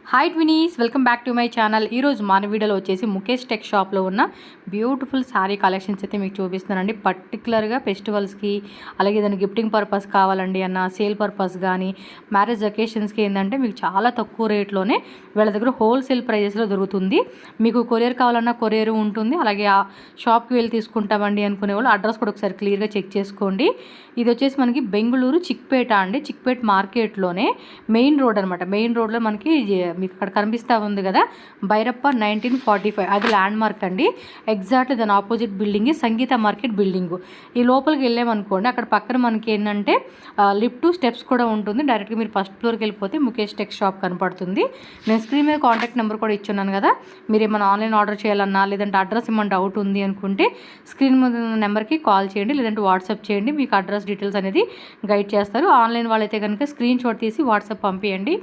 Hi twinnies, welcome back to my channel. ఈరోజు మన వీడియోలో వచ్చేసి ముఖేష్ టెక్ షాప్లో ఉన్న బ్యూటిఫుల్ శారీ కలెక్షన్స్ అయితే మీకు చూపిస్తున్నానండి. పర్టికులర్గా ఫెస్టివల్స్కి, అలాగే దాని గిఫ్టింగ్ పర్పస్ కావాలండి అన్న, సేల్ పర్పస్ కానీ, మ్యారేజ్ అకేషన్స్కి ఏంటంటే మీకు చాలా తక్కువ రేట్లోనే వీళ్ళ దగ్గర హోల్సేల్ ప్రైజెస్లో దొరుకుతుంది. మీకు కొరియర్ కావాలన్నా కొరియర్ ఉంటుంది. అలాగే ఆ షాప్కి వెళ్ళి తీసుకుంటామండి అనుకునే వాళ్ళు అడ్రస్ కూడా ఒకసారి క్లియర్గా చెక్ చేసుకోండి. ఇది వచ్చేసి మనకి బెంగళూరు చిక్పేట అండి. చిక్పేట మార్కెట్లోనే మెయిన్ రోడ్ అనమాట. మెయిన్ రోడ్లో మనకి మీకు అక్కడ కనిపిస్తూ ఉంది కదా భైరప్ప 1945, అది ల్యాండ్ మార్క్ అండి. ఎగ్జాక్ట్లీ దాని ఆపోజిట్ బిల్డింగ్ సంగీత మార్కెట్ బిల్డింగ్. ఈ లోపలికి వెళ్ళామనుకోండి, అక్కడ పక్కన మనకి ఏంటంటే లిఫ్ట్ స్టెప్స్ కూడా ఉంటుంది. డైరెక్ట్గా మీరు ఫస్ట్ ఫ్లోర్కి వెళ్ళిపోతే ముఖేష్ టెక్ షాప్ కనపడుతుంది. నేను స్క్రీన్ మీద కాంటాక్ట్ నెంబర్ కూడా ఇచ్చున్నాను కదా. మీరు ఏమైనా ఆన్లైన్ ఆర్డర్ చేయాలన్నా, లేదంటే అడ్రస్ ఏమైనా డౌట్ ఉంది అనుకుంటే స్క్రీన్ మీద ఉన్న నెంబర్కి కాల్ చేయండి, లేదంటే వాట్సాప్ చేయండి. మీకు అడ్రస్ డీటెయిల్స్ అనేది గైడ్ చేస్తారు. ఆన్లైన్ వాళ్ళైతే కనుక స్క్రీన్ షాట్ తీసి వాట్సాప్ పంపించండి.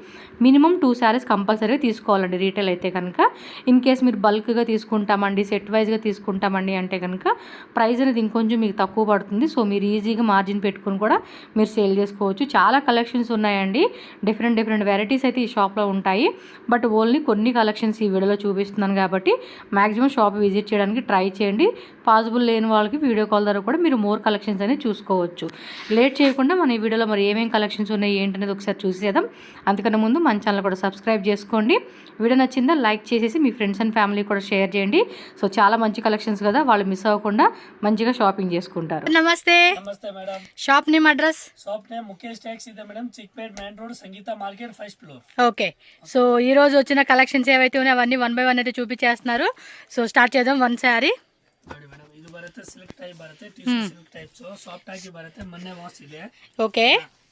మినిమం 2 శారీస్ కంపల్సరీగా తీసుకోవాలండి. రీటైల్ అయితే కనుక ఇన్ కేస్ మీరు బల్క్గా తీసుకుంటామండి, సెట్ వైజ్గా తీసుకుంటామండి అంటే కనుక ప్రైస్ అనేది ఇంకొంచెం మీకు తక్కువ పడుతుంది. సో మీరు ఈజీగా మార్జిన్ పెట్టుకుని కూడా మీరు సేల్ చేసుకోవచ్చు. చాలా కలెక్షన్స్ ఉన్నాయండి. డిఫరెంట్ వెరైటీస్ అయితే ఈ షాప్లో ఉంటాయి. బట్ ఓన్లీ కొన్ని కలెక్షన్స్ ఈ వీడియోలో చూపిస్తున్నాను కాబట్టి మ్యాక్సిమం షాప్ విజిట్ చేయడానికి ట్రై చేయండి. పాసిబుల్ లేని వాళ్ళకి వీడియో కాల్ ద్వారా కూడా మీరు మోర్ కలెక్షన్స్ అనేది చూసుకోవచ్చు. లేట్ చేయకుండా మన ఈ వీడియోలో మరి ఏమేమి కలెక్షన్స్ ఉన్నాయి ఏంటనేది ఒకసారి చూసేద్దాం. అందుకని ముందు మన ఛానల్ కూడా సబ్స్క్రైబ్ చేసుకోండి. వీడియో నచ్చిందా లైక్ చేసేసి మీ ఫ్రెండ్స్ అండ్ ఫ్యామిలీ కూడా షేర్ చేయండి. సో చాలా మంచి కలెక్షన్స్ కదా, వాళ్ళు మిస్ అవ్వకుండా మంచిగా షాపింగ్ చేసుకుంటారు. నమస్తే madam. Shop name, address? Shop name Mukesh Tex ಇದೆ madam, Chickpet main road, Sangeetha market, first floor. Okay. So ఈ రోజు వచ్చిన కలెక్షన్స్ ఏవైతే ఉన్నాయో అవన్నీ 1 by 1 అయితే చూపించేస్తున్నారు. సో స్టార్ట్ చేద్దాం. 1 శారీ ನೋಡಿ ಮೇಡಮ್, ಇದು ಬರುತ್ತೆ ಸಿಲ್ಕ್ ಟೈಪ್ ಬರುತ್ತೆ, ಟಿಶ್ಯೂ ಸಿಲ್ಕ್ ಟೈಪ್ಸ್ ಸಾಫ್ಟ್ ಆಗಿ ಬರುತ್ತೆ, ಮೊನ್ನೆ ವಾಶ್ ಇದೆ. ఓకే.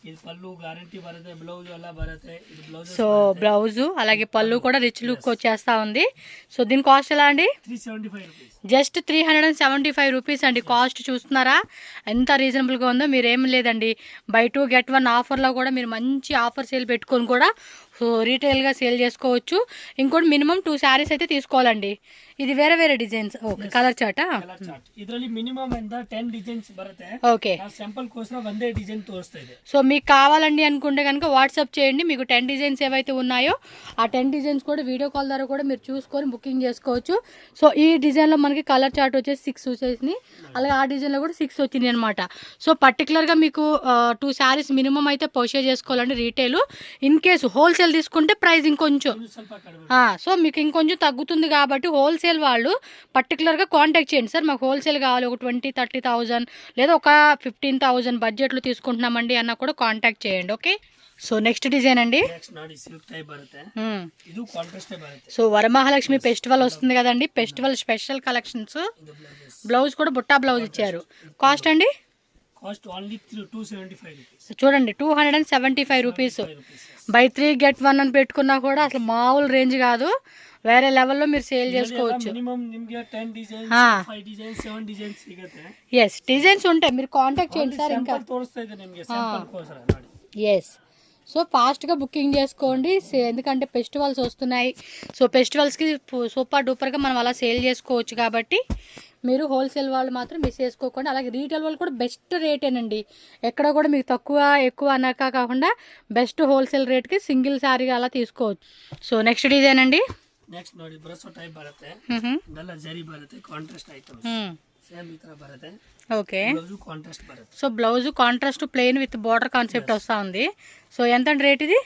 ఇది పళ్ళు గ్యారంటీ బರುತ್ತೆ, బ్లౌజ్ ಎಲ್ಲ బರುತ್ತೆ. ఇది బ్లౌజ్. సో బ్లౌజ్ అలాగే పళ్ళు కూడా రిచ్ లుక్ వచ్చేస్తా ఉంది. సో దీని కాస్ట్ ఎలా అండి? 375 రూపీస్. జస్ట్ 375 రూపీస్ అండి. కాస్ట్ చూస్తున్నారా ఎంత రీజనబుల్గా ఉందో. మీరేం లేదండి, బై 2 get 1 ఆఫర్లో కూడా మీరు మంచి ఆఫర్ సేల్ పెట్టుకొని కూడా సో రీటైల్గా సేల్ చేసుకోవచ్చు. ఇంకోటి మినిమం 2 శారీస్ అయితే తీసుకోవాలండి. ఇది వేరే డిజైన్స్. Okay, colour చార్టా? ಇದರಲ್ಲಿ ಮಿನಿಮಮ್ ಅಂತ 10 ಡಿಸೈನ್ಸ್ ಬರುತ್ತೆ. ఓకే. సింపుల్ కోసం ಒಂದೇ డిజైన్ తోస్తా ಇದೆ. సో మీకు కావాలండి అనుకుంటే కనుక వాట్సాప్ చేయండి. మీకు 10 డిజైన్స్ ఏవైతే ఉన్నాయో ఆ 10 డిజైన్స్ కూడా వీడియో కాల్ ద్వారా కూడా మీరు చూసుకొని బుకింగ్ చేసుకోవచ్చు. సో ఈ డిజైన్లో మనకి కలర్ చార్ట్ వచ్చేసి 6 వచ్చేసినాయి, అలాగే ఆ డిజైన్లో కూడా 6 వచ్చినాయి అనమాట. సో పర్టికులర్గా మీకు 2 శారీస్ మినిమం అయితే పర్చేజ్ చేసుకోవాలండి రీటైల్. ఇన్ కేసు హోల్సేల్ తీసుకుంటే ప్రైస్ ఇంకొంచెం సో మీకు ఇంకొంచెం తగ్గుతుంది. కాబట్టి హోల్సేల్ వాళ్ళు పర్టికులర్గా కాంటాక్ట్ చేయండి. సార్ మాకు హోల్సేల్ కావాలి, ఒక 20-30,000 లేదా ఒక 15,000 బడ్జెట్లో తీసుకుంటున్నామండి అన్న కూడా కాంటాక్ట్ చేయండి. ఓకే. సో నెక్స్ట్ డిజైన్ అండి. సో వరమహాలక్ష్మి ఫెస్టివల్ వస్తుంది కదండి, ఫెస్టివల్ స్పెషల్ కలెక్షన్స్. బ్లౌజ్ కూడా బుట్టా బ్లౌజ్ ఇచ్చారు. కాస్ట్ అండి? చూడండి 275 రూపీస్. బై 3 get 1 అని పెట్టుకున్నా కూడా అసలు మామూలు రేంజ్ కాదు, వేరే లెవెల్లో మీరు సేల్ చేసుకోవచ్చు. ఎస్, డిజైన్స్ ఉంటాయి, మీరు కాంటాక్ట్ చేయండి సార్. ఇంకా ఎస్. సో ఫాస్ట్గా బుకింగ్ చేసుకోండి, ఎందుకంటే ఫెస్టివల్స్ వస్తున్నాయి. సో ఫెస్టివల్స్కి సూపర్ డూపర్గా మనం అలా సేల్ చేసుకోవచ్చు. కాబట్టి మీరు హోల్సేల్ వాళ్ళు మాత్రం మిస్ చేసుకోకండి. అలాగే రీటైల్ వాళ్ళు కూడా బెస్ట్ రేటేనండి. ఎక్కడ కూడా మీకు తక్కువ ఎక్కువ అన్నాక కాకుండా బెస్ట్ హోల్సేల్ రేట్కి సింగిల్ శారీగా అలా తీసుకోవచ్చు. సో నెక్స్ట్ డిజైన్ అండి. ನೆಕ್ಸ್ಟ್ ನೋಡಿ ಬ್ರಸೋ ಟೈಪ್ ಬರುತ್ತೆ, ಇದೆಲ್ಲ ಜರಿ ಬರುತ್ತೆ, ಕಾಂಟ್ರಾಸ್ಟ್ ಐಟಮ್ಸ್ ಸೇಮ್ ಈ ತರ ಬರುತ್ತೆ. ఓకే. బ్లౌజ్ కాంట్రాస్ట్ బರುತ್ತೆ. So blouse contrast plain with border concept వస్తూ ఉంది. సో ఎంత అండి రేట్ ఇది?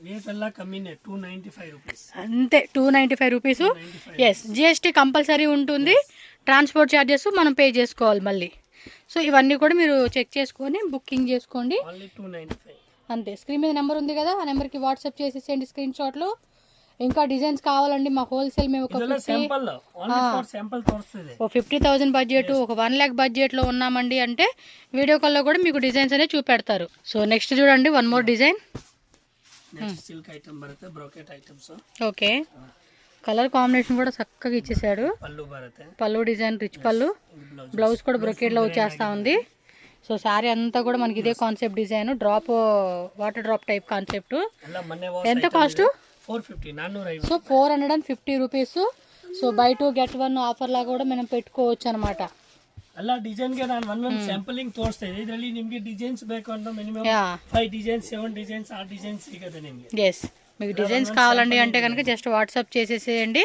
రేట్ ಎಲ್ಲ కమ్మినే 295 రూపీస్ అంతే. 295 రూపీస్. ఎస్, జిఎస్టీ కంపల్సరీ ఉంటుంది. ట్రాన్స్పోర్ట్ ఛార్జెస్ మనం పే చేసుకోవాలి మళ్ళీ. సో ఇవన్నీ కూడా మీరు చెక్ చేసుకొని బుకింగ్ చేసుకోండి. అంతే. స్క్రీన్ మీద నెంబర్ ఉంది కదా, ఆ నెంబర్కి వాట్సాప్ చేసేసేయండి స్క్రీన్ షాట్లో. ఇంకా డిజైన్స్ కావాలండి మా హోల్సేల్ మేము ఒక 50,000 బడ్జెట్, ఒక 1 lakh బడ్జెట్లో ఉన్నామండి అంటే వీడియో కాల్లో కూడా మీకు డిజైన్స్ అనేవి చూపెడతారు. సో నెక్స్ట్ చూడండి, 1 more డిజైన్. సిల్క్ ఐటమ్ బರುತ್ತೆ, brocade items. Okay. Colour combination కూడా చక్కగా ఇచ్చేసాడు. పళ్ళు డిజైన్ రిచ్ పళ్ళు, బ్లౌజ్ కూడా బ్రోకెట్లో వచ్చేస్తా ఉంది. సో శారీ అంతా కూడా మనకి ఇదే concept design, drop water drop type concept. ఎంత cost? 450. So 450 rupees. So buy 2 get 1 offer లాగా కూడా మనం పెట్టుకోవచ్చు అనమాట. ಅಲ್ಲ ಡಿಸೈನ್ಗೆ ನಾನು ಒಂದೊಂದು ಸ್ಯಾಂಪಲಿಂಗ್ ತೋರಿಸ್ತಾ ಇದೆ. ಇದರಲ್ಲಿ ನಿಮಗೆ ಡಿಸೈನ್ಸ್ ಬೇಕು ಅಂದ್ರೆ ಮಿನಿಮಮ್ 5 ಡಿಸೈನ್ಸ್ 7 ಡಿಸೈನ್ಸ್ ಆ ಡಿಸೈನ್ಸ್ ಸಿಗುತ್ತೆ ನಿಮಗೆ. ಎಸ್. మీకు డిజైన్స్ కావాలండి అంటే కనుక జస్ట్ వాట్సాప్ చేసేసేయండి.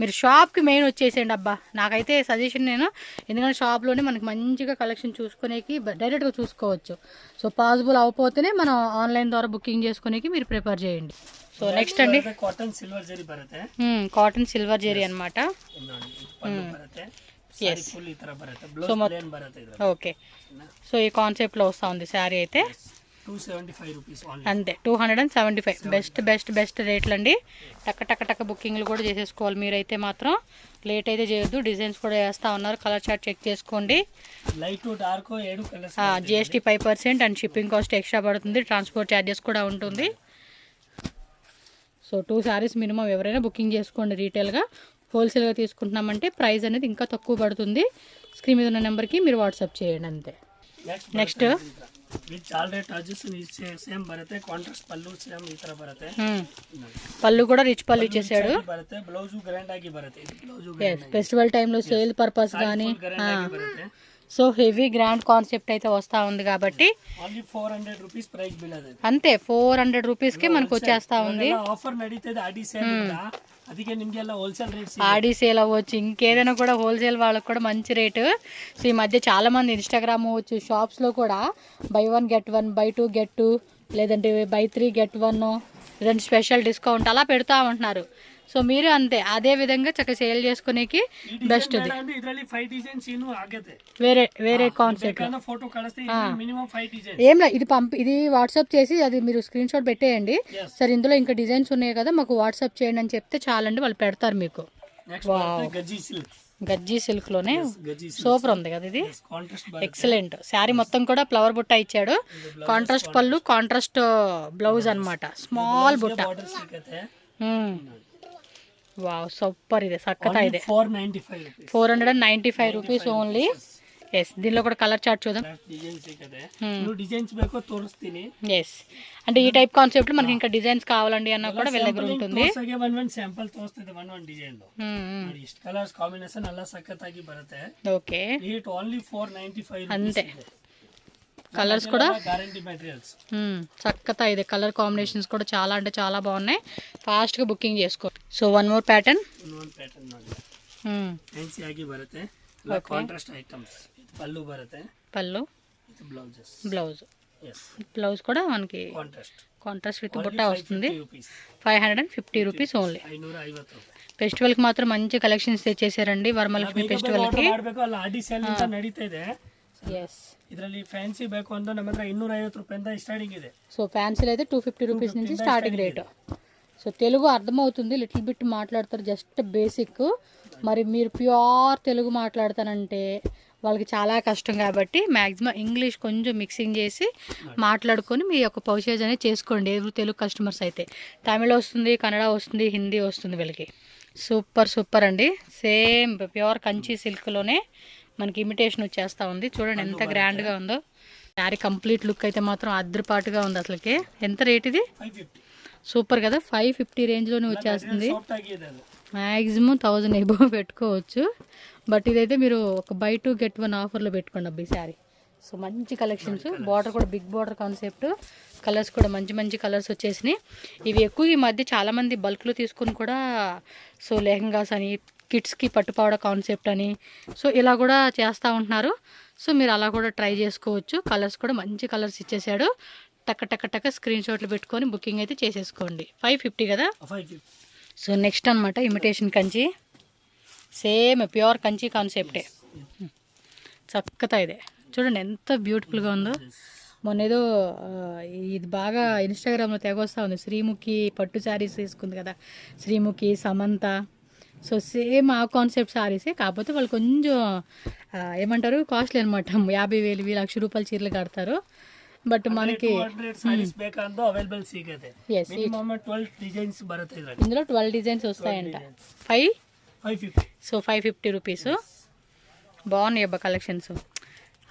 మీరు షాప్కి మెయిన్ వచ్చేసేయండి. అబ్బా నాకైతే సజెషన్ నేను, ఎందుకంటే షాప్లోనే మనకి మంచిగా కలెక్షన్ చూసుకునేకి డైరెక్ట్గా చూసుకోవచ్చు. సో పాసిబుల్ అవ్వకపోతేనే మనం ఆన్లైన్ ద్వారా బుకింగ్ చేసుకునేకి మీరు ప్రిపేర్ చేయండి. సో నెక్స్ట్ అండి ಕಾಟನ್ ಸಿಲ್ವರ್ ಜರಿ ಬರುತ್ತೆ. కాటన్ సిల్వర్ జెరీ అనమాట. ಪಲ್ಲು ಬರುತ್ತೆ, Yes. ಫುಲ್ ಈ ತರ ಬರುತ್ತೆ, ಬ್ಲೌಸ್ ಪ್ಲೇನ್ ಬರುತ್ತೆ ಇದ್ರಲ್ಲಿ. ఓకే, సో ఈ కాన్సెప్ట్లో వస్తూ ఉంది శారీ అయితే. 275 రూపీస్ ఓన్లీ. అంతే 275. బెస్ట్ బెస్ట్ బెస్ట్ రేట్లు అండి. టక్క టక్క టక్క బుకింగ్లు కూడా చేసేసుకోవాలి మీరైతే మాత్రం. లేట్ అయితే చేయొద్దు. డిజైన్స్ కూడా వేస్తూ ఉన్నారు, కలర్ చార్ట్ చెక్ చేసుకోండి. Light dark 7 colours. GST 5% and shipping cost extra పడుతుంది. ట్రాన్స్పోర్ట్ ఛార్జెస్ కూడా ఉంటుంది. సో 2 శారీస్ మినిమం ఎవరైనా బుకింగ్ చేసుకోండి. రీటైల్గా హోల్సేల్గా తీసుకుంటున్నామంటే ప్రైస్ అనేది ఇంకా తక్కువ పడుతుంది. స్క్రీన్ మీద ఉన్న నెంబర్కి మీరు వాట్సాప్ చేయండి అంతే. నెక్స్ట్ ವಿತ್ ಆಲ್ರೆಡಿ ಟಾರ್ಜಸ್ ಸೇಮ್ ಬರುತ್ತೆ. ಕಾಂಟ್ರಾಸ್ಟ್ ಪಲ್ಲು ಸೇಮ್ ಈ ತರ ಬರುತ್ತೆ. పళ్ళు కూడా రిచ్ పళ్ళు ఇచ్చేసాడు. ಬರುತ್ತೆ, ಬ್ಲೌಸ್ గ్రాండ్ ಆಗಿ బರುತ್ತೆ. ఇది బ్లౌస్ ఫెస్టివల్ టైంలో సేల్ పర్పస్ కానీ గ్రాండ్ ఆಗಿ ಬರುತ್ತೆ. సో హెవీ గ్రాండ్ కాన్సెప్ట్ అయితే వస్తూ ఉంది కాబట్టి ఓన్లీ 400 రూపీస్ ప్రైస్ బిల్ అది. అంతే 400 రూపీస్కి మనకు వచ్చేస్తా ఉంది. ఆఫర్ నಡೀತಿದೆ ఆడి సేల్ ಇಂದ. ಅದಕ್ಕೆ ನಿಮಗೆಲ್ಲ ಹೋಲ್ಸೇಲ್ ರೇಟ್ಸ್ ఆడి సేల్ అవ్వచ్చు, ఇంకేదైనా కూడా హోల్సేల్ వాళ్ళకి కూడా మంచి రేటు. సో ఈ మధ్య చాలామంది ఇన్స్టాగ్రామ్ అవ్వచ్చు, షాప్స్లో కూడా బై 1 get 1, బై 2 get 2, లేదంటే బై 3 get 1, లేదంటే స్పెషల్ డిస్కౌంట్ అలా పెడతా ఉంటున్నారు. సో మీరు అంతే అదే విధంగా చక్కగా సేల్ చేసుకునేకి బెస్ట్. ಇದರಲ್ಲಿ 5 ಡಿಸೈನ್ಸ್ ಇನ್ನು ಆಗುತ್ತೆ. వేరే కాన్సెప్ట్ ఫోటో కಳಿస్తే మినిమం 5 డిజైన్స్. ఏం లేదు, ఇది వాట్సాప్ చేసి అది మీరు స్క్రీన్ షాట్ పెట్టేయండి. సరే ఇందులో ఇంకా డిజైన్స్ ఉన్నాయి కదా మాకు వాట్సాప్ చేయండి అని చెప్తే చాలండి, వాళ్ళు పెడతారు మీకు. గజ్జీ సిల్క్ లోనే సూపర్ ఉంది కదా ఇది, ఎక్సలెంట్. శారీ మొత్తం కూడా ఫ్లవర్ బుట్ట ఇచ్చాడు. కాంట్రాస్ట్ పళ్ళు, కాంట్రాస్ట్ బ్లౌజ్ అన్నమాట, స్మాల్ బుట్ట. వావ్ సూపర్, ಇದೆ సక్కత. ಇದೆ 495 రూపీస్ ఓన్లీ. ఎస్, దీనిలో కూడా కలర్ చార్ట్ చూద్దాం. డిజైన్స్ ಬೇಕು ತೋರಿಸ್ತೀನಿ. ఎస్, అంటే ఈ టైప్ కాన్సెప్ట్ మనకి ఇంకా డిజైన్స్ కావాలండి అన్న కూడా వీళ్ళ దగ్గర ఉంటుంది. ಒನ್ ಸ್ಯಾಂಪಲ್ ತೋರಿಸ್ತಿದೆ, ಒನ್ ಡಿಸೈನ್ ನೋಡಿ. ಇಷ್ಟು ಕಲರ್ಸ್ ಕಾಂಬಿನೇಷನ್ ಎಲ್ಲ ಸಖತ್ತಾಗಿ ಬರುತ್ತೆ. ఓకే, ರೇಟ್ ಓನ್ಲಿ 495 అంతే. కలర్స్ కూడా గ్యారంటీ మెటీరియల్స్. చక్కగా ಇದೆ. కలర్ కాంబినేషన్స్ కూడా చాలా అంటే చాలా బాగున్నాయి. ఫాస్ట్గా బుకింగ్ చేసుకో. సో వన్ మోర్ ప్యాటర్న్ ನೋಡಿ, ಫ್ಯಾನ್ಸಿ ಆಗಿ ಬರುತ್ತೆ. Contrast items. పళ్ళు బರುತ್ತೆ, పళ్ళు, బ్లౌజ్. ఎస్, బ్లౌజ్ కూడా మనకి కాంట్రాస్ట్ విత్ బుట్ట వస్తుంది. 550 రూపీస్ ఓన్లీ. 550 ఫెస్టివల్కి మాత్రం మంచి కలెక్షన్స్ తెచ్చేసారండి. వరమలక్ష్మి ఫెస్టివల్కి. ಆಡಿ ಸೇಲ್ ಅಂತ ನಡೀತಾ ಇದೆ. ఎస్, ಇದರಲ್ಲಿ ಫ್ಯಾನ್ಸಿ ಬೇಕು ಅಂದ್ರೆ ನಮ್ಮ ಹತ್ರ 250 ರೂಪಾಯಿಂದ ಸ್ಟಾರ್ಟಿಂಗ್ ಇದೆ. సో ఫ్యాన్సీలో అయితే 250 రూపీస్ నుంచి స్టార్టింగ్ రేటు. సో తెలుగు అర్థమవుతుంది, లిటిల్ బిట్ మాట్లాడతారు, జస్ట్ బేసిక్. మరి మీరు ప్యూర్ తెలుగు మాట్లాడతానంటే వాళ్ళకి చాలా కష్టం కాబట్టి మ్యాక్సిమం ఇంగ్లీష్ కొంచెం మిక్సింగ్ చేసి మాట్లాడుకొని మీ యొక్క పౌచేజ్ అనేది చేసుకోండి. ఎవరు తెలుగు కస్టమర్స్ అయితే. తమిళ వస్తుంది, కన్నడ వస్తుంది, హిందీ వస్తుంది వీళ్ళకి. సూపర్ సూపర్ అండి. సేమ్ ప్యూర్ కంచి సిల్క్లోనే మనకి ఇమిటేషన్ వచ్చేస్తూ ఉంది. చూడండి ఎంత గ్రాండ్గా ఉందో. శారీ కంప్లీట్ లుక్ అయితే మాత్రం అద్రిపాటుగా ఉంది అసలుకి. ఎంత రేట్ ఇది? 550. సూపర్ కదా, 550 రేంజ్లోనే వచ్చేస్తుంది. మ్యాక్సిమం 1000 ఎబో పెట్టుకోవచ్చు. బట్ ఇదైతే మీరు ఒక బై 2 get 1 ఆఫర్లో పెట్టుకోండి అబ్బా ఈ శారీ. సో మంచి కలెక్షన్స్. బార్డర్ కూడా బిగ్ బార్డర్ కాన్సెప్ట్. కలర్స్ కూడా మంచి మంచి కలర్స్ వచ్చేసినాయి. ఇవి ఎక్కువ ఈ మధ్య చాలామంది బల్క్లో తీసుకుని కూడా సో లెహంగాస్ అని, కిడ్స్కి పట్టుపావడ కాన్సెప్ట్ అని, సో ఇలా కూడా చేస్తూ ఉంటున్నారు. సో మీరు అలా కూడా ట్రై చేసుకోవచ్చు. కలర్స్ కూడా మంచి కలర్స్ ఇచ్చేసాడు. టక్క టక్క టక్క స్క్రీన్ షాట్లు పెట్టుకొని బుకింగ్ అయితే చేసేసుకోండి. 550 కదా. సో నెక్స్ట్ అనమాట imitation Kanchi. Same pure Kanchi కాన్సెప్టే. చక్కగా ಇದೆ. చూడండి ఎంత బ్యూటిఫుల్గా ఉందో. మొన్న ఏదో ఇది బాగా ఇన్స్టాగ్రామ్లో తెగొస్తూ ఉంది. శ్రీముఖి పట్టు శారీస్ తీసుకుంది కదా, శ్రీముఖి, సమంత. సో సేమ్ ఆ కాన్సెప్ట్ శారీసే, కాకపోతే వాళ్ళు కొంచెం ఏమంటారు కాస్ట్లీ అనమాట. 50,000 1,00,000 రూపాయల చీరలు కడతారు. బట్ మనకి ఇందులో 12 డిజైన్స్ వస్తాయంట. 550. So 550 rupees. బాగున్నాయి అబ్బా కలెక్షన్స్.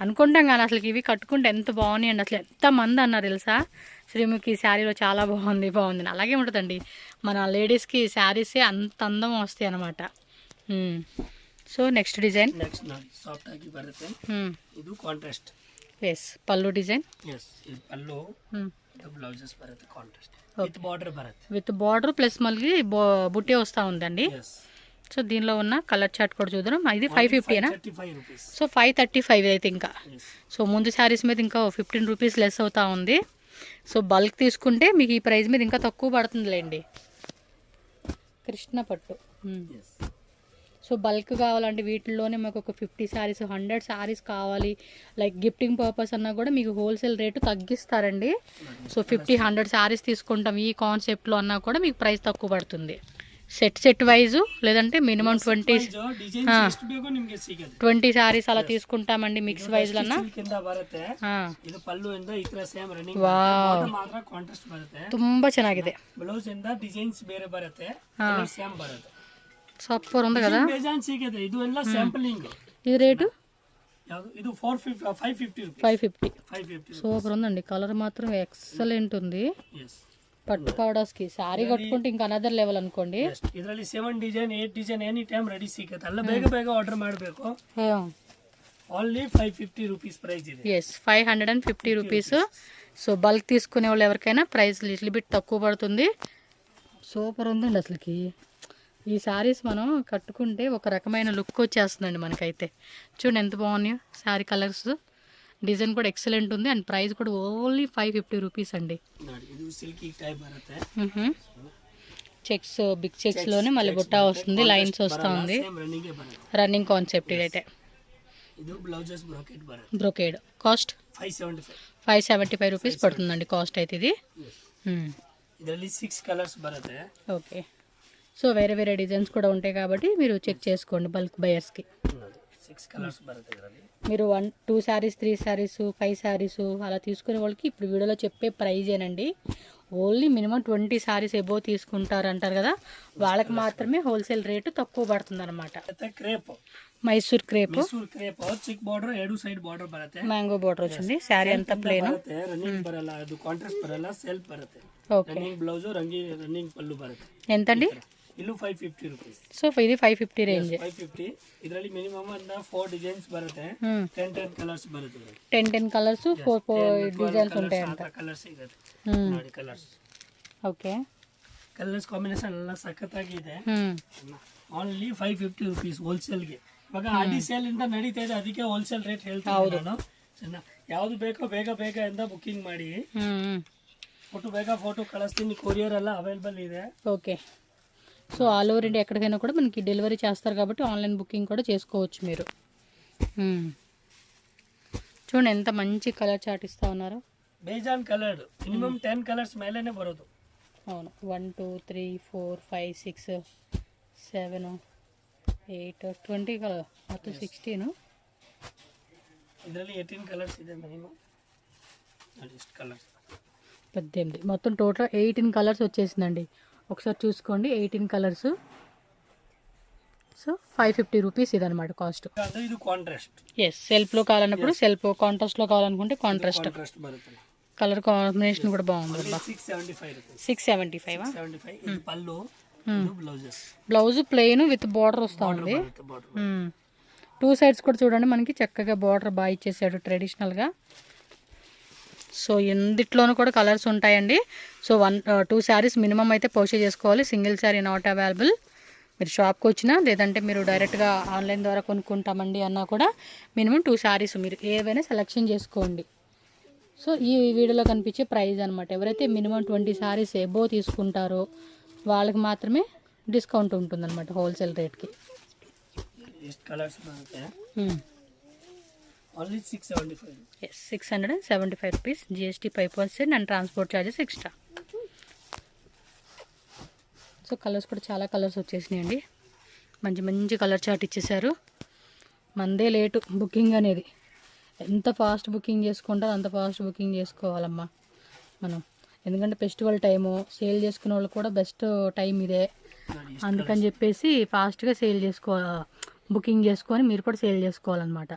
అనుకుంటాం కానీ అసలు ఇవి కట్టుకుంటే ఎంత బాగున్నాయి అండి. అసలు ఎంతమంది అన్నారు తెలుసా, శ్రీముఖి శారీలో చాలా బాగుంది బాగుంది. అలాగే ఉంటుందండి మన లేడీస్కి శారీసే అంత అందం వస్తాయి అన్నమాట. So next design. ಇದು ಕಾಂಟ್ರಾಸ್ಟ್. ఎస్, పళ్ళు డిజైన్. ఎస్, ఇది పళ్ళు. ಇದು ಬ್ಲೌಸಸ್ ಬರುತ್ತೆ ಕಾಂಟ್ರಾಸ್ಟ್ ವಿತ್ ಬಾರ್ಡರ್ ಬರುತ್ತೆ. విత్ బార్డర్ ప్లస్ మళ్ళీ బుట్టే వస్తూ ఉందండి. ఎస్ సో దీనిలో ఉన్న కలర్ చార్ట్ కూడా చూద్దాం. ఇది 550ఏనా? 35 రూపీస్. సో 535 అయితే ఇంకా. ఎస్ సో ముందు శారీస్ మీద ఇంకా 15 రూపీస్ లెస్ అవుతా ఉంది. సో బల్క్ తీసుకుంటే మీకు ఈ ప్రైస్ మీద ఇంకా తక్కువ పడుతుందిలేండి. కృష్ణ పట్టు. ఎస్ సో బల్క్ కావాలంటే వీటిల్లోనే మాకు ఒక 50 శారీస్ 100 శారీస్ కావాలి లైక్ గిఫ్టింగ్ పర్పస్ అన్నా కూడా మీకు హోల్సేల్ రేటు తగ్గిస్తారండి. సో 50-100 శారీస్ తీసుకుంటాం ఈ కాన్సెప్ట్లో అన్నా కూడా మీకు ప్రైస్ తక్కువ పడుతుంది. సెట్ వైజు లేదంటే మినిమం 20 ಡಿಸೈನ್ ಎಷ್ಟು ಬೇಕೋ ನಿಮಗೆ ಸಿಗುತ್ತೆ. 20 శారీస్ అలా తీసుకుంటామండి మిక్స్ వైజ్లన్నా. ಕಿಂದ ಬರುತ್ತೆ. ಇದು ಪಲ್ಲು ಇಂದ ಈ ತರ ಸೇಮ್ ರನ್ನಿಂಗ್ ವಾವ್ ಮಾತ್ರ ಕಾಂಟ್ರಾಸ್ಟ್ ಬರುತ್ತೆ. ತುಂಬಾ ಚೆನ್ನಾಗಿದೆ. ಬ್ಲೌಸ್ ಇಂದ ಡಿಸೈನ್ಸ್ ಬೇರೆ ಬರುತ್ತೆ. ಸೇಮ್ ಬರುತ್ತೆ. సూపర్ ఉంది కదా. ಬೇಜಾನ್ ಸಿಗುತ್ತೆ. ಇದು ಎಲ್ಲ ಸ್ಯಾಂಪಲಿಂಗ್. ఇది రేటు ಯಾವುದು ಇದು 550 రూపాయస్. 550 సూపర్ ఉందండి. కలర్ మాత్రం ఎక్సలెంట్ ఉంది. yes పట్టు పౌడర్స్కి శారీ కట్టుకుంటే ఇంకా అనదర్ లెవెల్ అనుకోండి. ಇದರಲ್ಲಿ 7 design 8 design any time ready ಸಿಗುತ್ತೆ. ಅಲ್ಲ ಬೇಗ ಬೇಗ ಆರ್ಡರ್ ಮಾಡಬೇಕು. ఓన్లీ 550 రూపీస్ ప్రైస్ ఇది. Yes 550 rupees. సో బల్క్ తీసుకునే వాళ్ళు ఎవరికైనా ప్రైస్ లిటిల్ బిట్ తక్కువ పడుతుంది. సూపర్ ఉందండి అసలుకి. ఈ శారీస్ మనం కట్టుకుంటే ఒక రకమైన లుక్ వచ్చేస్తుందండి మనకైతే. చూడండి ఎంత బాగున్నాయో శారీ కలర్స్. డిజైన్ కూడా ఎక్సలెంట్ ఉంది అండ్ ప్రైస్ కూడా ఓన్లీ 550 రూపీస్ అండి. ఇది సిల్కీ టైప్ బರುತ್ತೆ. చెక్స్ బిగ్ చెక్స్లోనే మళ్ళీ బుట్టా వస్తుంది, లైన్స్ వస్తూ ఉంది. రన్నింగ్ కాన్సెప్ట్ ఇదైతే. ఇది బ్లౌజెస్ బ్రోకేడ్ బರುತ್ತೆ. బ్రోకేడ్ కాస్ట్ 575 రూపీస్ పడుతుందండి కాస్ట్ అయితే ఇది. ಇದರಲ್ಲಿ 6 కలర్స్ బರುತ್ತೆ. ఓకే. సో వేరే వేరే డిజైన్స్ కూడా ఉంటాయి కాబట్టి మీరు చెక్ చేసుకోండి బల్క్ బయర్స్కి. 6 కలర్స్ బರುತ್ತೆ ಇದರಲ್ಲಿ. మీరు 2 శారీస్ 3 శారీస్ 5 శారీస్ అలా తీసుకునే వాళ్ళకి ఇప్పుడు వీడియోలో చెప్పే ప్రైజేనండి. ఓన్లీ మినిమం 20 శారీస్ ఎబో తీసుకుంటారు అంటారు కదా, వాళ్ళకి మాత్రమే హోల్సేల్ రేటు తక్కువ పడుతుంది అనమాట. Crepe Mysore crepe chick border 2 side border బರುತ್ತೆ. మ్యాంగో బార్డర్ వచ్చింది. శారీ అంతా ప్లేన్. రన్నింగ్ బరಲ್ಲ, ಅದು ಕಾಂಟ್ರಾಸ್ಟ್ ಬರಲ್ಲ, ಸೆಲ್ಫ್ ಬರುತ್ತೆ. ఓకే. రన్నింగ్ బ్లౌజ్ రన్నింగ్ పల్లు బರುತ್ತೆ. ఎంతండి? ಇಲ್ಲೂ 550 రూపీస్. సో ఇది 550 రేంజ్. 550. ಇದರಲ್ಲಿ ಮಿನಿಮಮ್ ಅಂದ 4 ಡಿಸೈನ್ಸ್ ಬರುತ್ತೆ. 10 ಕಲರ್ಸ್ ಬರುತ್ತೆ. 10 కలర్స్ 4 డిజైన్స్ ఉంటాయి ಅಂತ. ಕಲರ್ಸ್ ಸಿಗುತ್ತೆ ನೋಡಿ. Colours okay. ಕಲರ್ಸ್ ಕಾಂಬಿನೇಷನ್ ಎಲ್ಲ ಸಖತ್ತಾಗಿದೆ. ಓನ್ಲಿ 550 ರೂಪೀಸ್ ಹೋಲ್ಸೇಲ್ಗೆ. ಇವಾಗ ಆಡಿ ಸೇಲ್ ಇಂದ ನಡೀತಾ ಇದೆ, ಅದಕ್ಕೆ ಹೋಲ್ಸೇಲ್ ರೇಟ್ ಹೇಳ್ತೀನಿ ನಾನು. ಯಾವ್ದು ಬೇಕೋ ಬೇಗ ಬೇಗ ಇಂದ ಬುಕಿಂಗ್ ಮಾಡಿ. ಫೋಟೋ ಕಳಿಸ್ತೀನಿ. ಕೊರಿಯರ್ ಎಲ್ಲ ಅವೈಲೇಬಲ್ ಇದೆ. Okay. So all over India ఎక్కడికైనా కూడా మనకి డెలివరీ చేస్తారు కాబట్టి ఆన్లైన్ బుకింగ్ కూడా చేసుకోవచ్చు మీరు. చూడండి ఎంత మంచి కలర్ చార్ట్ ఇస్తా ఉన్నారు. ಬೇಜಾನ್ ಕಲರ್ ಮಿನಿಮಮ್ 10 ಕಲರ್ಸ್ ಮೇಲೇನೆ ಬರೋದು. అవును. 1 2 3 4 5 6 7 8 20 కలర్ మొత్తం 16. ಇದರಲ್ಲಿ 18 ಕಲರ್ಸ್ ಇದೆ ಮಿನಿಮಮ್. ಎಷ್ಟು కలర్స్? 18. మొత్తం టోటల్ 18 కలర్స్ వచ్చేసిందండి. ఒకసారి చూసుకోండి 18 కలర్స్. సో 550 రూపీస్ ఇదనమాట కాస్ట్. ఇది కాంట్రాస్ట్. ఎస్ సెల్ఫ్లో కావాలన్నప్పుడు సెల్ఫ్, కాంట్రాస్ట్లో కావాలనుకుంటే కాంట్రాస్ట్. బರುತ್ತೆ. కలర్ కాంబినేషన్ కూడా బాగుంది. 675 రూపీస్. 675. ఇది పల్లు, blouses. Blouse plain with border వస్తుంది. 2 సైడ్స్ కూడా చూడండి మనకి చక్కగా బార్డర్ బాగా ఇచ్చేసాడు ట్రెడిషనల్గా. సో ఇందిట్లోనూ కూడా కలర్స్ ఉంటాయండి. సో 2 శారీస్ మినిమం అయితే పర్చేజ్ చేసుకోవాలి. Single sari not available. మీరు షాప్కి వచ్చినా లేదంటే మీరు డైరెక్ట్గా ఆన్లైన్ ద్వారా కొనుక్కుంటామండి అన్నా కూడా మినిమం 2 శారీస్ మీరు ఏవైనా సెలెక్షన్ చేసుకోండి. సో ఈ వీడియోలో కనిపించే ప్రైస్ అనమాట. ఎవరైతే మినిమం 20 శారీస్ ఎబో తీసుకుంటారో వాళ్ళకి మాత్రమే డిస్కౌంట్ ఉంటుందన్నమాట హోల్సేల్ రేట్కి. Only 675. Yes, 675 rupees. GST 5% and transport charges extra. So colours కూడా చాలా కలర్స్ వచ్చేసినాయండి. మంచి మంచి కలర్ చార్ట్ ఇచ్చేసారు. మందే లేటు బుకింగ్ అనేది. ఎంత ఫాస్ట్ బుకింగ్ చేసుకుంటారో అంత ఫాస్ట్ బుకింగ్ చేసుకోవాలమ్మా మనం. ఎందుకంటే ఫెస్టివల్ టైము, సేల్ చేసుకునే వాళ్ళు కూడా బెస్ట్ టైం ఇదే. అందుకని చెప్పేసి ఫాస్ట్గా బుకింగ్ చేసుకొని మీరు కూడా సేల్ చేసుకోవాలన్నమాట.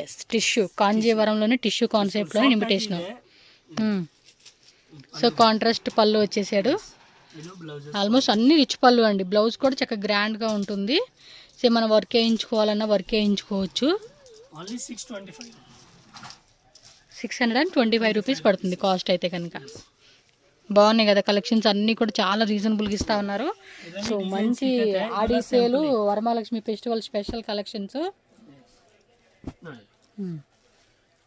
ఎస్ టిష్యూ కాంజీవరంలోనే టిష్యూ కాన్సెప్ట్లోనే ఇన్విటేషన్. సో కాంట్రాస్ట్ పళ్ళు వచ్చేసాడు. ఆల్మోస్ట్ అన్ని రిచ్ పళ్ళు అండి. బ్లౌజ్ కూడా చక్కగా గ్రాండ్గా ఉంటుంది. సో మనం వర్క్ వేయించుకోవాలన్నా వర్క్ వేయించుకోవచ్చు. 625 రూపీస్ పడుతుంది కాస్ట్ అయితే కనుక. బాగున్నాయి కదా కలెక్షన్స్ అన్నీ కూడా చాలా రీజనబుల్గా ఇస్తూ ఉన్నారు. సో మంచి Aadi sale Varamahalakshmi festival special collections.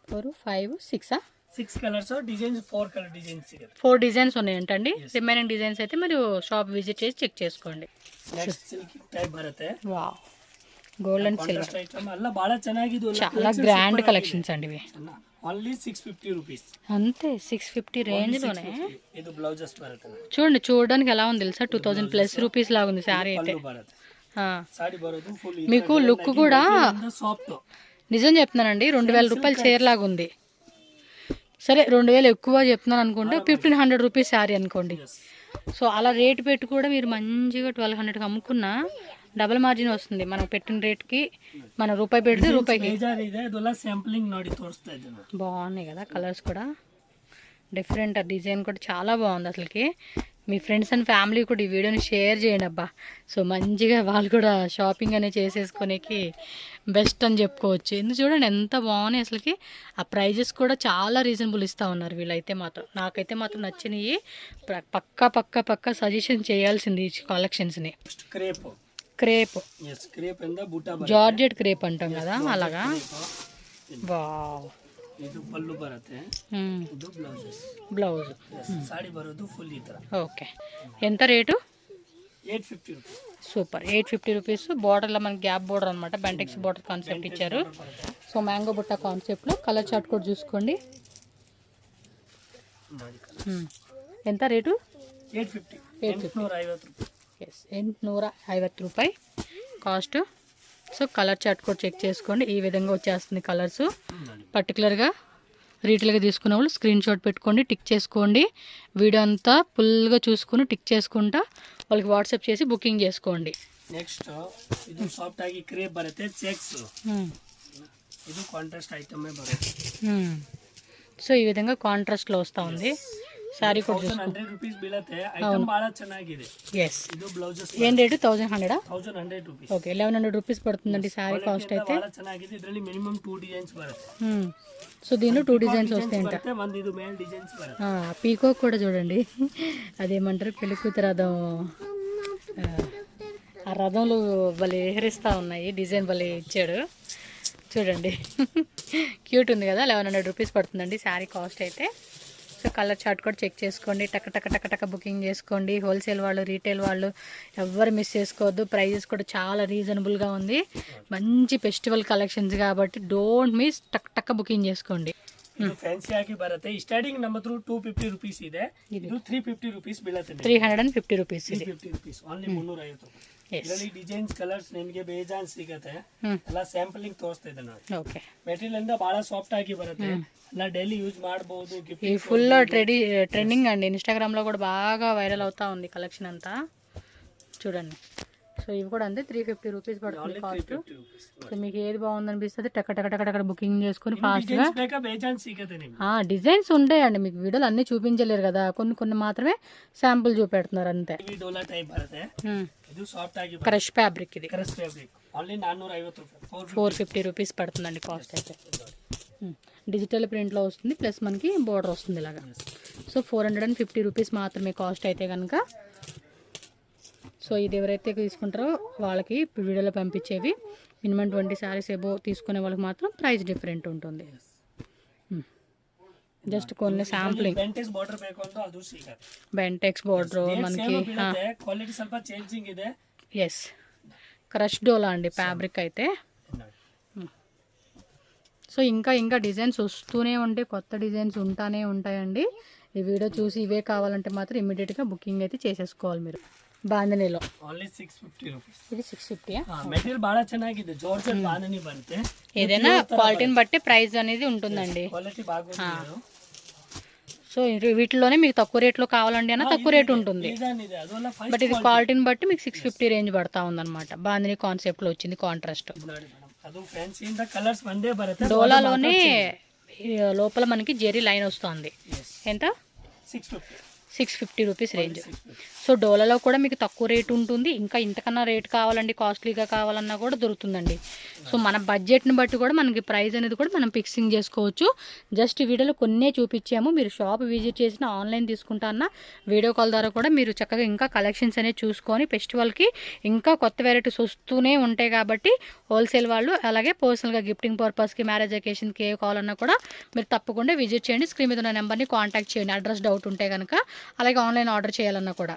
4 5 6 6 colours designs 4 colour designs 4 designs ఉన్నాయంటండి. రిమైనింగ్ డిజైన్స్ అయితే మీరు షాప్ విజిట్ చేసి చెక్ చేసుకోండి. ನೆಕ್ಸ್ಟ್ ಸಿಲ್ಕ್ ಟೈಪ್ ಬರುತ್ತೆ. Wow, gold and silver item ಎಲ್ಲ ಬಹಳ ಚೆನ್ನಾಗಿದ್ದು, చాలా గ్రాండ్ కలెక్షన్స్ అండి ఇవి. ఓన్లీ 650 రూపీస్ అంతే. 650 రేంజ్ లోనే ఇది బ్లౌజెస్ బರುತ್ತೆ. చూడండి చూడడానికి ఎలా ఉంది తెలుసా, 2000 ప్లస్ రూపీస్ లాగా ఉంది సారీ అయితే. సారీ బರುತ್ತೆ ఫుల్. మీకు లుక్ కూడా సాఫ్ట్. నిజం చెప్తున్నానండి, 2000 రూపాయల చీర లాగా ఉంది. సరే 2000 ఎక్కువ చెప్తున్నాను అనుకుంటే 1500 రూపీస్ శారీ అనుకోండి. సో అలా రేటు పెట్టి కూడా మీరు మంచిగా 1200కి అమ్ముకున్నా డబల్ మార్జిన్ వస్తుంది. మనం పెట్టిన రేట్కి మన రూపాయి పెడితే రూపాయికి. బాగున్నాయి కదా కలర్స్ కూడా, డిఫరెంట్. డిజైన్ కూడా చాలా బాగుంది అసలుకి. మీ ఫ్రెండ్స్ అండ్ ఫ్యామిలీ కూడా ఈ వీడియోని షేర్ చేయండి అబ్బా. సో మంచిగా వాళ్ళు కూడా షాపింగ్ అనేది చేసేసుకునేకి బెస్ట్ అని చెప్పుకోవచ్చు. ఎందుకు చూడండి ఎంత బాగున్నాయి అసలుకి. ఆ ప్రైజెస్ కూడా చాలా రీజనబుల్ ఇస్తూ ఉన్నారు వీళ్ళైతే మాత్రం. నాకైతే మాత్రం నచ్చినవి. పక్కా సజెషన్ చేయాల్సింది ఈ కలెక్షన్స్ని. క్రేప్ జార్జెట్ క్రేప్ అంటాం కదా, అలాగా. వావ్, ಇದು ಪಲ್ಲು ಬರುತ್ತೆ, ಇದು ಬ್ಲೌಸ್ ಸಾಡಿ ಬರೋದು ಫುಲ್ ಈ ತರ. ఓకే, ఎంత రేటు? 850 రూపీస్. Super, 850 rupees. బార్డర్లో మనకి గ్యాప్ బార్డర్ అనమాట, బెంటెక్స్ బార్డర్ కాన్సెప్ట్ ఇచ్చారు. సో మ్యాంగో బుట్ట కాన్సెప్ట్లో కలర్ చార్ట్ కూడా చూసుకోండి. ఎంత రేటు? 850. 850 రూపాయలు. ఎస్, 850 రూపాయి కాస్ట్. సో కలర్ చార్ట్ కూడా చెక్ చేసుకోండి. ఈ విధంగా వచ్చేస్తుంది కలర్స్. పర్టికులర్గా రీటైల్గా తీసుకున్న వాళ్ళు స్క్రీన్ షాట్ పెట్టుకోండి, టిక్ చేసుకోండి. వీడియో అంతా ఫుల్గా చూసుకుని టిక్ చేసుకుంటా వాళ్ళకి వాట్సాప్ చేసి బుకింగ్ చేసుకోండి. నెక్స్ట్ ఇది సాఫ్ట్ ఆಗಿ క్రేప్ బರುತ್ತೆ, చెక్స్. ఇది కాంట్రాస్ట్ ఐటమే బರುತ್ತೆ. సో ఈ విధంగా కాంట్రాస్ట్లో వస్తూ ఉంది. సారీ కూడా 100 రూపీస్ బీಳತ್ತೆ. ఐటమ్ బాగా ಚೆನ್ನಾಗಿದೆ. ఎస్, ఏం రేటు? 1100. 1100 రూపీస్. ఓకే, 1100 రూపీస్ పడుతుందండి సారీ కాస్ట్ అయితే. బాగా ಚೆನ್ನಾಗಿದೆ. ಇದರಲ್ಲಿ మినిమం 2 డిజైన్స్ బರುತ್ತೆ. సో దీనిలో 2 డిజైన్స్ వస్తాయంట. ಒಂದು ಇದು ಮೇಲ್ డిజైన్స్ బರುತ್ತೆ. పీకాక్ కూడా చూడండి, అదేమంటారు పెళ్లి కూతురు రథం, ఆ రథంలో భలే ఎహరిస్తూ ఉన్నాయి. డిజైన్ భలే ఇచ్చాడు చూడండి. క్యూట్ ఉంది కదా. 1100 రూపీస్ పడుతుందండి శారీ కాస్ట్ అయితే. సో కలర్ చార్ట్ కూడా చెక్ చేసుకోండి. టక బుకింగ్ చేసుకోండి. హోల్సేల్ వాళ్ళు, రీటైల్ వాళ్ళు ఎవ్వరు మిస్ చేసుకోవద్దు. ప్రైజెస్ కూడా చాలా రీజనబుల్గా ఉంది. మంచి ఫెస్టివల్ కలెక్షన్స్ కాబట్టి డోంట్ మిస్. టక్ బుకింగ్ చేసుకోండి. ಇದು ಫ್ಯಾನ್ಸಿ ಆಗಿ ಬರುತ್ತೆ. ಸ್ಟಾರ್ಟಿಂಗ್ ನಮ್ಮ ಹತ್ರ 250 ರೂಪೀಸ್ ಇದೆ. ಇದು 350 ರೂಪೀಸ್ ಬೀಳುತ್ತೆ. 350 ರೂಪೀಸ್ ಇದೆ. 350 ರೂಪೀಸ್ ಓನ್ಲಿ 350 ರೂಪಾಯಿ. ಇದರಲ್ಲಿ ಡಿಸೈನ್ಸ್ ಕಲರ್ಸ್ ನಿಮಗೆ ಬೇಜಾನ್ ಸಿಗುತ್ತೆ. ಎಲ್ಲ ಸ್ಯಾಂಪಲಿಂಗ್ ತೋರಿಸ್ತಾ ಇದ್ದೆ ನಾನು. ಓಕೆ, ಮೆಟೀರಿಯಲ್ ಇಂದ ಬಹಳ ಸಾಫ್ಟ್ ಆಗಿ ಬರುತ್ತೆ. ಎಲ್ಲ ಡೈಲಿ ಯೂಸ್ ಮಾಡಬಹುದು. ఈ ఫుల్ ట్రెండింగ్ అండి. ఇన్స్టాగ్రామ్లో కూడా బాగా వైరల్ అవుతా ఉంది కలెక్షన్ అంతా చూడండి. సో ఇవి కూడా అంతే 350 రూపీస్ పడుతుంది కాస్ట్. సో మీకు ఏది బాగుందనిపిస్తుంది టక బుకింగ్ చేసుకుని ఫాస్ట్గా. డిజైన్స్ ఉంటాయండి మీకు, వీడియోలు అన్నీ చూపించలేరు కదా, కొన్ని మాత్రమే శాంపుల్ చూపెడుతున్నారు అంతే. క్రష్ ఫ్యాబ్రిక్, ఇది 450 రూపీస్ పడుతుందండి కాస్ట్ అయితే. డిజిటల్ ప్రింట్లో వస్తుంది, ప్లస్ మనకి బోర్డర్ వస్తుంది ఇలాగా. సో 450 రూపీస్ మాత్రమే కాస్ట్ అయితే కనుక. సో ఇది ఎవరైతే తీసుకుంటారో వాళ్ళకి వీడియోలో పంపించేవి మినిమం 20 శారీస్ ఎబో తీసుకునే వాళ్ళకి మాత్రం ప్రైస్ డిఫరెంట్ ఉంటుంది. జస్ట్ కొన్ని శాంప్లింగ్. బెంటెక్స్ బార్డర్ మనకి. ఎస్, క్రష్ డోలా అండి ఫ్యాబ్రిక్ అయితే. సో ఇంకా డిజైన్స్ వస్తూనే ఉంటాయి, కొత్త డిజైన్స్ ఉంటానే ఉంటాయండి. ఈ వీడియో చూసి ఇవే కావాలంటే మాత్రం ఇమ్మీడియట్గా బుకింగ్ అయితే చేసేసుకోవాలి మీరు. బాంధనీలో ఓన్లీ 650 రూపీస్. ఇది 650. మెటీరియల్ బాగా ಚೆನ್ನಾಗಿದೆ. జార్జెట్ బాంధనీ బರುತ್ತೆ. ఏదైనా క్వాలిటీని బట్టి ప్రైస్ అనేది ఉంటుందండి. క్వాలిటీ బాగుంది. సో వీటిలోనే మీకు తక్కువ రేట్లో కావాలండి అన్న తక్కువ రేట్ ఉంటుంది. బట్ ఇది క్వాలిటీని బట్టి మీకు 650 రేంజ్ పడతా ఉందన్నమాట. బాంధనీ కాన్సెప్ట్లో వచ్చింది కాంట్రాస్ట్. డోలాలోనే లోపల మనకి జెరీ లైన్ వస్తుంది. ఎంత? 650 రూపీస్ రేంజ్. సో డోలాలో కూడా మీకు తక్కువ రేటు ఉంటుంది, ఇంకా ఇంతకన్నా రేట్ కావాలండి, కాస్ట్లీగా కావాలన్నా కూడా దొరుకుతుందండి. సో మన బడ్జెట్ని బట్టి కూడా మనకి ప్రైస్ అనేది కూడా మనం ఫిక్సింగ్ చేసుకోవచ్చు. జస్ట్ వీడియోలో కొన్నే చూపించాము, మీరు షాప్ విజిట్ చేసిన ఆన్లైన్ తీసుకుంటా అన్న వీడియో కాల్ ద్వారా కూడా మీరు చక్కగా ఇంకా కలెక్షన్స్ అనేది చూసుకొని ఫెస్టివల్కి ఇంకా కొత్త వెరైటీస్ వస్తూనే ఉంటాయి కాబట్టి హోల్సేల్ వాళ్ళు అలాగే పర్సనల్గా గిఫ్టింగ్ పర్పస్కి, మ్యారేజ్ అకేషన్కి ఏ కావాలన్నా కూడా మీరు తప్పకుండా విజిట్ చేయండి. స్క్రీన్ మీద ఉన్న నెంబర్ని కాంటాక్ట్ చేయండి అడ్రస్ డౌట్ ఉంటే కనుక, అలాగే ఆన్లైన్ ఆర్డర్ చేయాలన్నా కూడా.